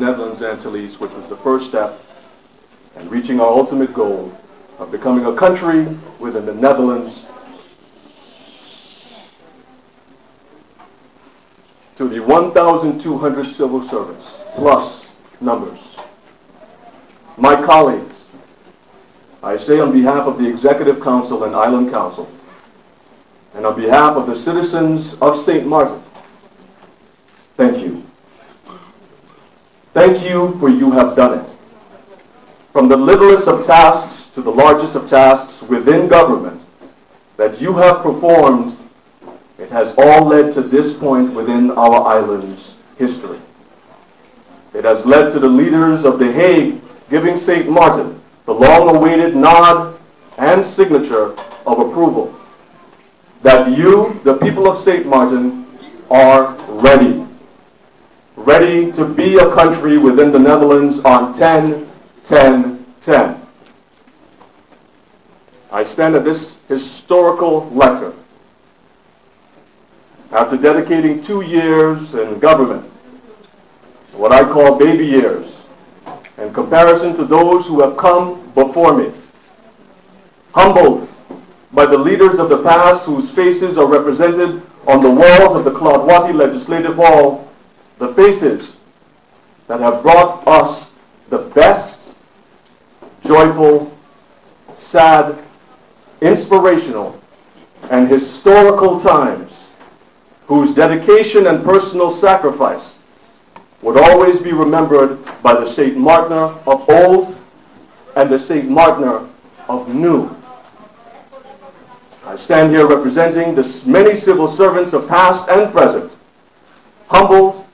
Netherlands Antilles, which was the first step in reaching our ultimate goal of becoming a country within the Netherlands. To the 1,200 civil servants, plus numbers, my colleagues, I say on behalf of the Executive Council and Island Council, and on behalf of the citizens of St. Martin, thank you. Thank you, for you have done it. From the littlest of tasks to the largest of tasks within government that you have performed, it has all led to this point within our island's history. It has led to the leaders of The Hague giving St. Martin the long-awaited nod and signature of approval that you, the people of St. Martin, are ready. Ready to be a country within the Netherlands on 10-10-10. I stand at this historical lectern after dedicating 2 years in government, what I call baby years, in comparison to those who have come before me. Humbled by the leaders of the past whose faces are represented on the walls of the Claudwati Legislative Hall, the faces that have brought us the best, joyful, sad, inspirational, and historical times, whose dedication and personal sacrifice would always be remembered by the St. Martiner of old and the St. Martiner of new. I stand here representing the many civil servants of past and present, humbled,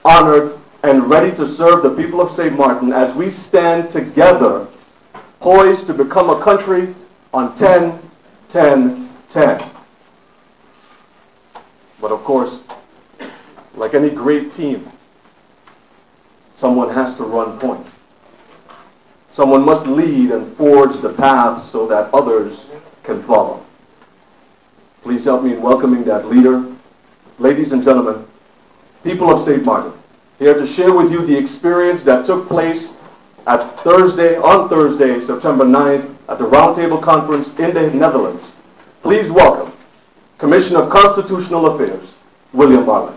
honored, and ready to serve the people of St. Martin as we stand together, poised to become a country on 10-10-10. But of course, like any great team, someone has to run point. Someone must lead and forge the path so that others can follow. Please help me in welcoming that leader. Ladies and gentlemen, people of St. Martin, here to share with you the experience that took place on Thursday, September 9th, at the Roundtable Conference in the Netherlands. Please welcome Commissioner of Constitutional Affairs, William Marlin.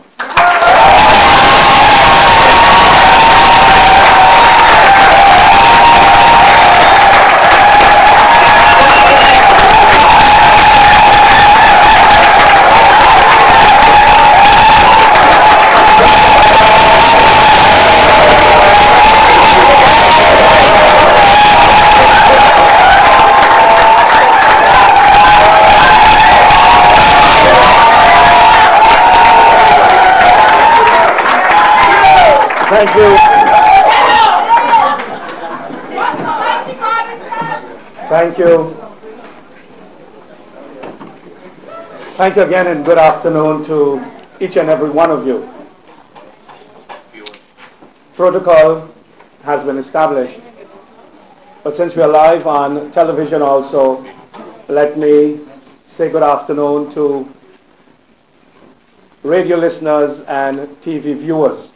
Thank you. Thank you. Thank you again, and good afternoon to each and every one of you. Protocol has been established, but since we are live on television also, let me say good afternoon to radio listeners and TV viewers.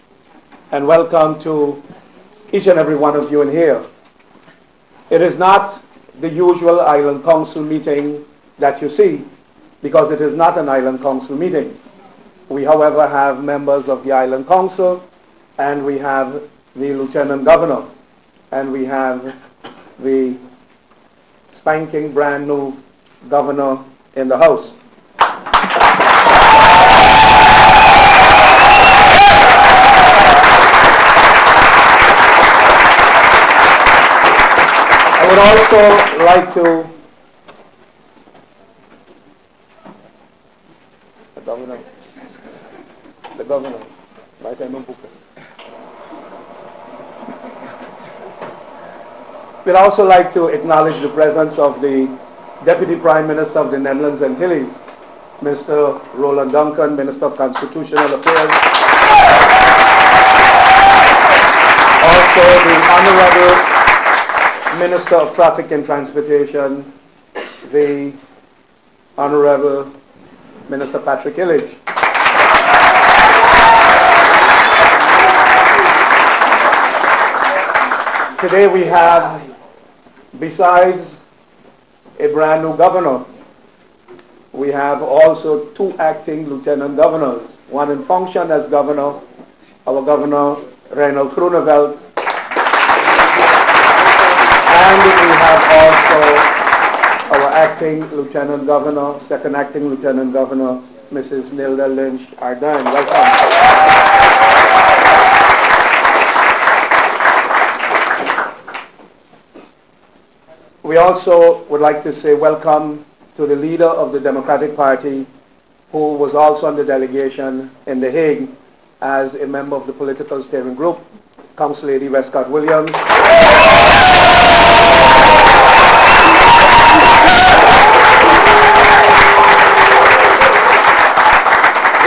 And welcome to each and every one of you in here. It is not the usual Island Council meeting that you see, because it is not an Island Council meeting. We, however, have members of the Island Council, and we have the Lieutenant Governor, and we have the spanking brand new Governor in the House. I would also like to the governor. We'd also like to acknowledge the presence of the Deputy Prime Minister of the Netherlands Antilles, Mr. Roland Duncan, Minister of Constitutional Affairs. Also the Honorable Minister of Traffic and Transportation, the Honorable Minister Patrick Illich. Today we have, besides a brand new governor, we have also two acting lieutenant governors, one in function as governor, our governor Reinhold Groeneveld, and we have also our acting lieutenant governor, second acting lieutenant governor, Mrs. Nilda Lynch Ardern. Welcome. We also would like to say welcome to the leader of the Democratic Party, who was also on the delegation in The Hague as a member of the political steering group, Council Lady Westcott Williams.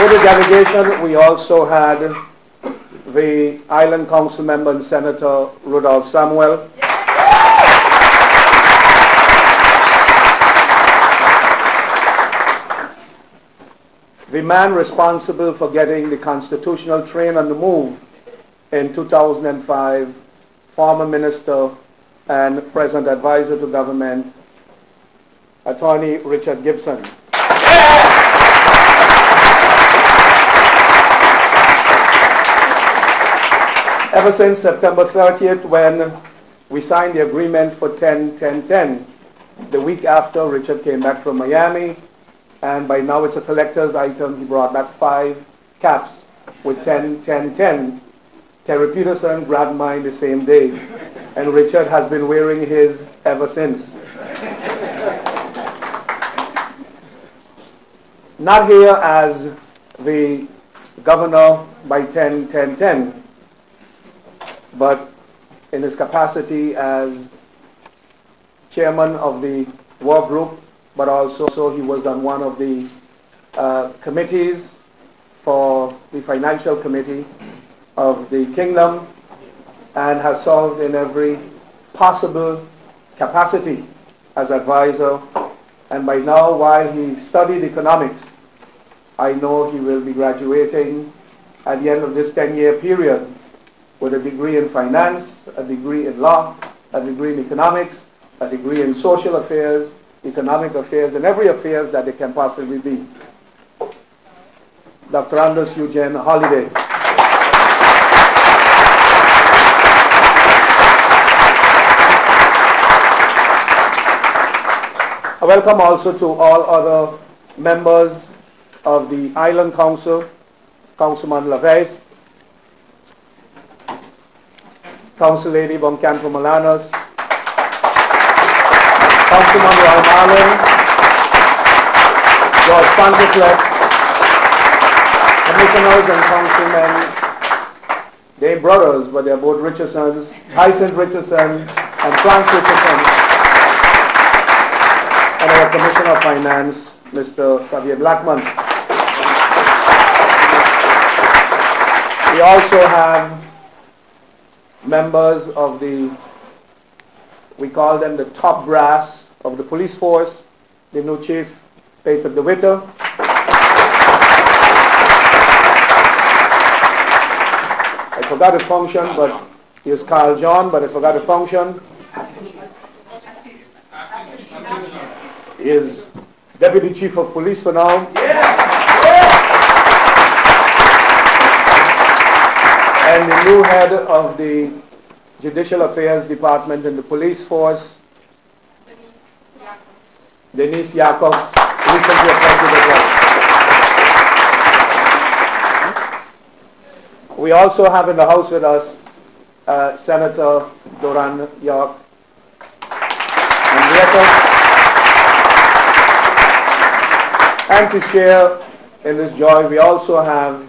With the delegation, we also had the Island Council member and Senator Rudolph Samuel. The man responsible for getting the constitutional train on the move in 2005, former minister and present advisor to government, Attorney Richard Gibson. Ever since September 30th, when we signed the agreement for 10-10-10, the week after Richard came back from Miami, and by now it's a collector's item. He brought back 5 caps with 10-10-10. Terry Peterson grabbed mine the same day, and Richard has been wearing his ever since. Not here as the governor by 10-10-10, but in his capacity as chairman of the war group, but also he was on one of the committees for the financial committee of the kingdom, and has served in every possible capacity as advisor. And by now, while he studied economics, I know he will be graduating at the end of this 10-year period with a degree in finance, a degree in law, a degree in economics, a degree in social affairs, economic affairs, and every affairs that it can possibly be. Dr. Anders Eugene Holiday. A welcome also to all other members of the Island Council, Councilman Laveist, Council Lady Boncampo Malanos, Councilman Roy Marlin, George Pantaflet, commissioners and councilmen, they're brothers, but they're both Richardsons, Hyacinth Richardson and Frank Richardson, and our Commissioner of Finance, Mr. Xavier Blackman. We also have members of the, we call them the top brass of the police force, the new chief, Peter de Witte. I forgot the function, but he is Carl John, but I forgot the function. He is Deputy Chief of Police for now. And the new head of the Judicial Affairs Department in the police force, Denise Jacobs, recently appointed as well. We also have in the House with us Senator Doran York and to share in this joy, we also have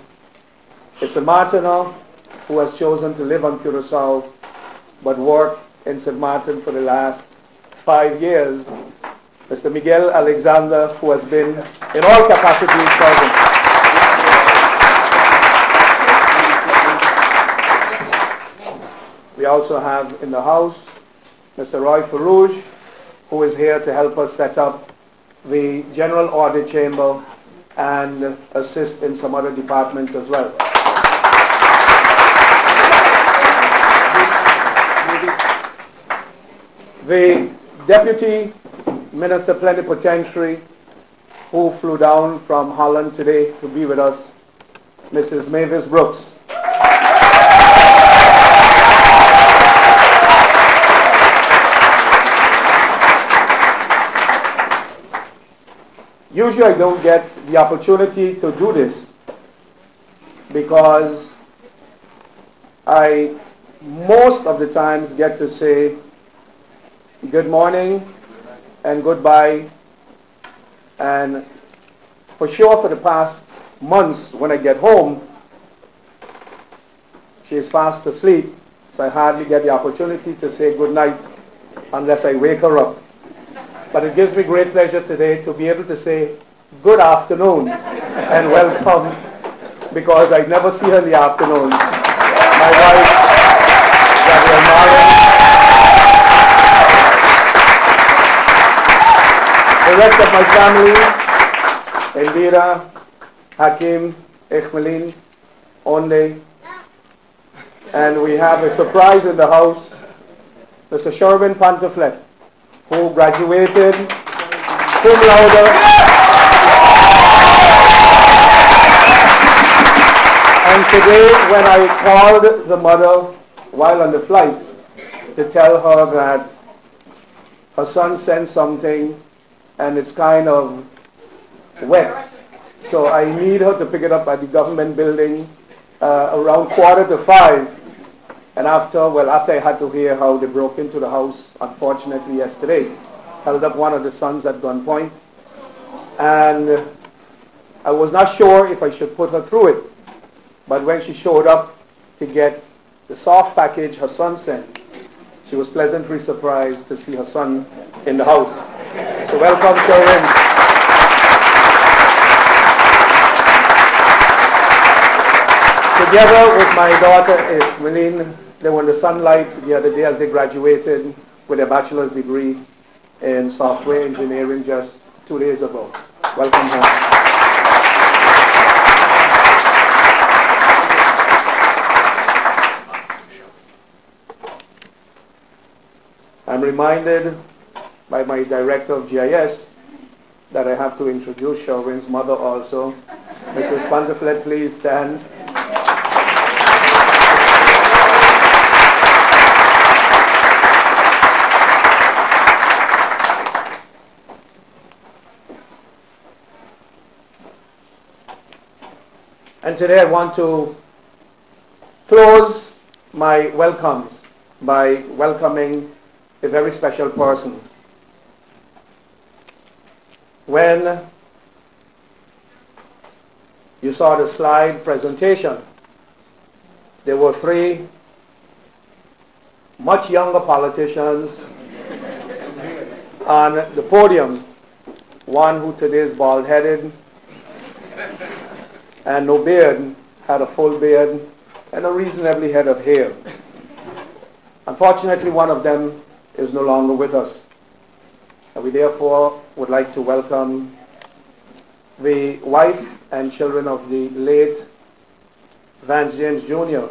a St. Martiner who has chosen to live on Curacao but work in St. Martin for the last 5 years, Mr. Miguel Alexander, who has been in all capacities serving. We also have in the House Mr. Roy Farouj, who is here to help us set up the General Audit Chamber and assist in some other departments as well. The Deputy Minister Plenipotentiary who flew down from Holland today to be with us, Mrs. Mavis Brooks. Usually I don't get the opportunity to do this because I most of the times get to say good morning and goodbye, and for sure for the past months when I get home she is fast asleep, so I hardly get the opportunity to say good night unless I wake her up. But it gives me great pleasure today to be able to say good afternoon and welcome, because I never see her in the afternoon. My wife, Marlin. The rest of my family, Indira, Hakim, Echmelin, Onde, and we have a surprise in the house, Mr. Sherwin Pantoflet, who graduated cum laude. And today, when I called the mother while on the flight to tell her that her son sent something and it's kind of wet, so I need her to pick it up at the government building around 4:45. And after I had to hear how they broke into the house, unfortunately, yesterday, held up one of the sons at gunpoint. And I was not sure if I should put her through it. But when she showed up to get the soft package her son sent, she was pleasantly surprised to see her son in the house. So welcome, Sherwin. Together with my daughter, Marlin, they were in the sunlight the other day as they graduated with a bachelor's degree in software engineering just 2 days ago. Welcome home. I'm reminded by my director of GIS that I have to introduce Sherwin's mother also. Mrs. Pantoflet, please stand. And today I want to close my welcomes by welcoming a very special person. When you saw the slide presentation, there were 3 much younger politicians on the podium. One who today is bald-headed and no beard, had a full beard and a reasonably head of hair. Unfortunately, one of them is no longer with us. And we therefore would like to welcome the wife and children of the late Vance James Jr.